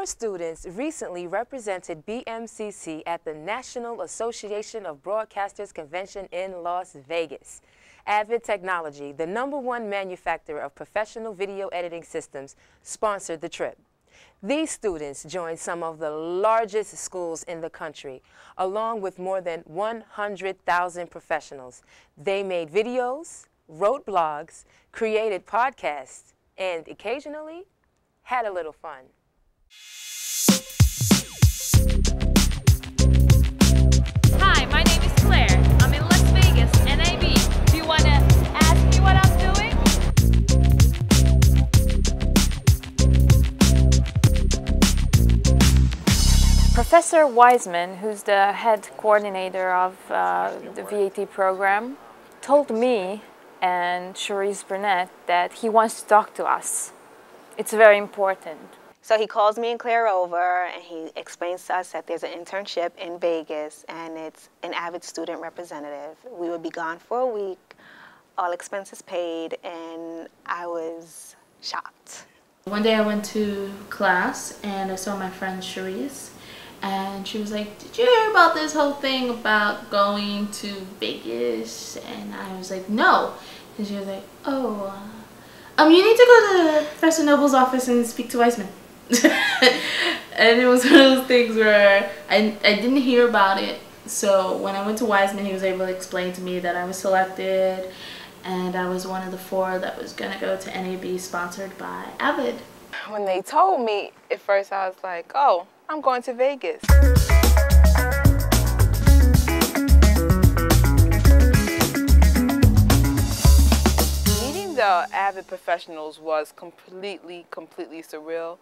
4 students recently represented BMCC at the National Association of Broadcasters Convention in Las Vegas. AVID Technologies, the #1 manufacturer of professional video editing systems, sponsored the trip. These students joined some of the largest schools in the country, along with more than 100,000 professionals. They made videos, wrote blogs, created podcasts, and occasionally had a little fun. Hi, my name is Claire. I'm in Las Vegas NAB. Do you want to ask me what I'm doing? Professor Wiseman, who's the head coordinator of the VAT program, told me and Cherise Burnett that he wants to talk to us. It's very important. So he calls me and Claire over and he explains to us that there's an internship in Vegas and it's an AVID student representative. We would be gone for a week, all expenses paid, and I was shocked. One day I went to class and I saw my friend Cherise, and she was like, "Did you hear about this whole thing about going to Vegas?" And I was like, "No." And she was like, "Oh, you need to go to Professor Noble's office and speak to Wiseman." And it was one of those things where I didn't hear about it. So when I went to Wiseman, he was able to explain to me that I was selected and I was one of the 4 that was going to go to NAB, sponsored by AVID. When they told me, at first I was like, oh, I'm going to Vegas. Meeting the AVID professionals was completely surreal.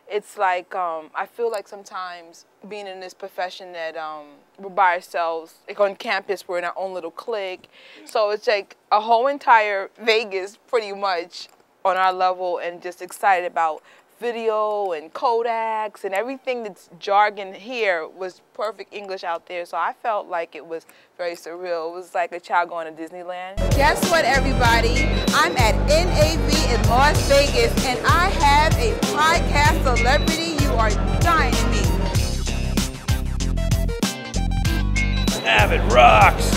It's like, I feel like sometimes being in this profession that we're by ourselves, like on campus, we're in our own little clique. So it's like a whole entire Vegas pretty much on our level, and just excited about video and Kodaks and everything that's jargon here was perfect English out there. So I felt like it was very surreal. It was like a child going to Disneyland. Guess what, everybody? I'm at NAB in Las Vegas and I have a podcast celebrity you are dying to meet. AVID rocks!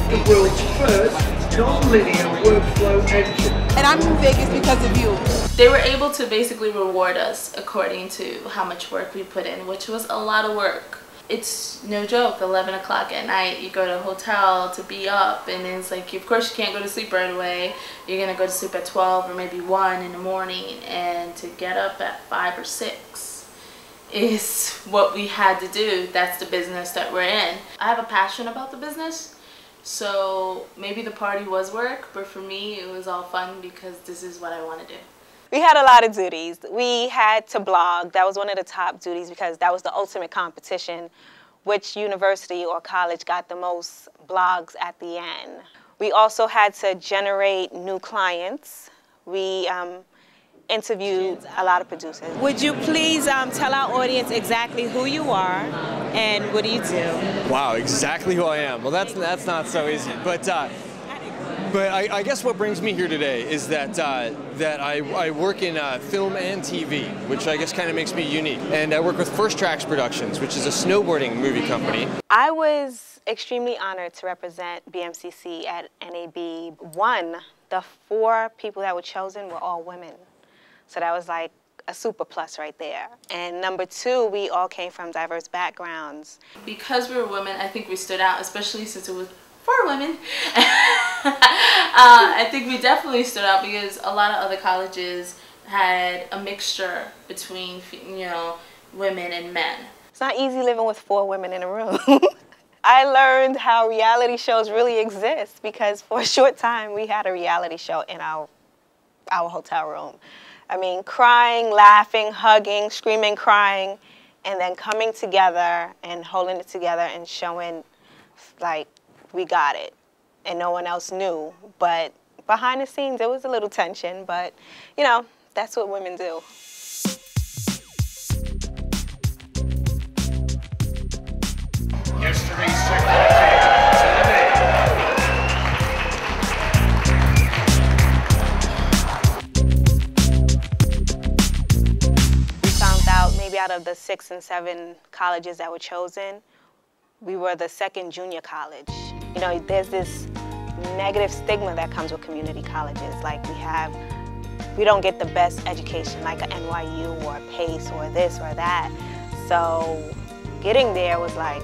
The world's first non-linear workflow engine. And I'm in Vegas because of you. They were able to basically reward us according to how much work we put in, which was a lot of work. It's no joke, 11 o'clock at night, you go to a hotel to be up, and it's like, of course you can't go to sleep right away. You're gonna go to sleep at 12 or maybe 1 in the morning, and to get up at 5 or 6 is what we had to do. That's the business that we're in. I have a passion about the business, so maybe the party was work, but for me it was all fun because this is what I want to do. We had a lot of duties. We had to blog. That was one of the top duties because that was the ultimate competition. Which university or college got the most blogs at the end. We also had to generate new clients. We interviewed a lot of producers. Would you please tell our audience exactly who you are and what do you do? Wow, exactly who I am. Well, that's not so easy. But I guess what brings me here today is that I work in film and TV, which I guess kind of makes me unique. And I work with First Tracks Productions, which is a snowboarding movie company. I was extremely honored to represent BMCC at NAB. One, the 4 people that were chosen were all women. So that was like a super plus right there. And number 2, we all came from diverse backgrounds. Because we were women, I think we stood out, especially since it was 4 women. I think we definitely stood out because a lot of other colleges had a mixture between, you know, women and men. It's not easy living with 4 women in a room. I learned how reality shows really exist because for a short time we had a reality show in our hotel room. I mean, crying, laughing, hugging, screaming, crying, and then coming together and holding it together and showing, like, we got it. And no one else knew. But behind the scenes, there was a little tension. But, you know, that's what women do. Yesterday's secretary. We found out maybe out of the 6 and 7 colleges that were chosen, we were the second junior college. You know, there's this negative stigma that comes with community colleges. Like we don't get the best education like a NYU or PACE or this or that. So getting there was like,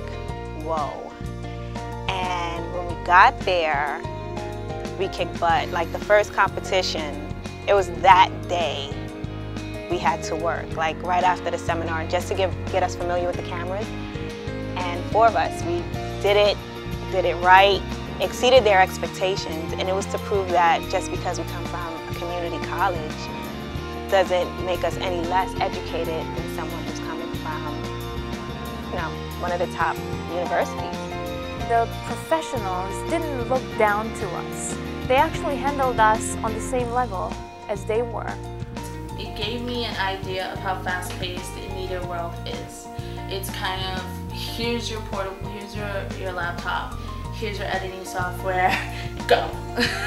whoa. And when we got there, we kicked butt. Like the first competition, it was that day we had to work, like right after the seminar, just to get us familiar with the cameras. And 4 of us, we did it right, exceeded their expectations, and it was to prove that just because we come from a community college doesn't make us any less educated than someone who's coming from, you know, one of the top universities. The professionals didn't look down to us. They actually handled us on the same level as they were. It gave me an idea of how fast-paced the media world is. It's kind of, here's your portable, here's your laptop, here's your editing software, go.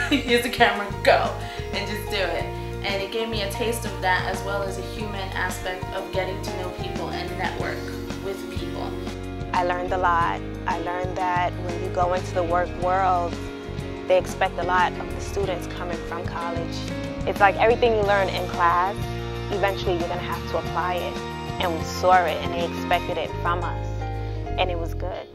Here's the camera, go, and just do it. And it gave me a taste of that, as well as a human aspect of getting to know people and network with people. I learned a lot. I learned that when you go into the work world, they expect a lot of the students coming from college. It's like everything you learn in class, eventually you're gonna have to apply it. And we saw it and they expected it from us. And it was good.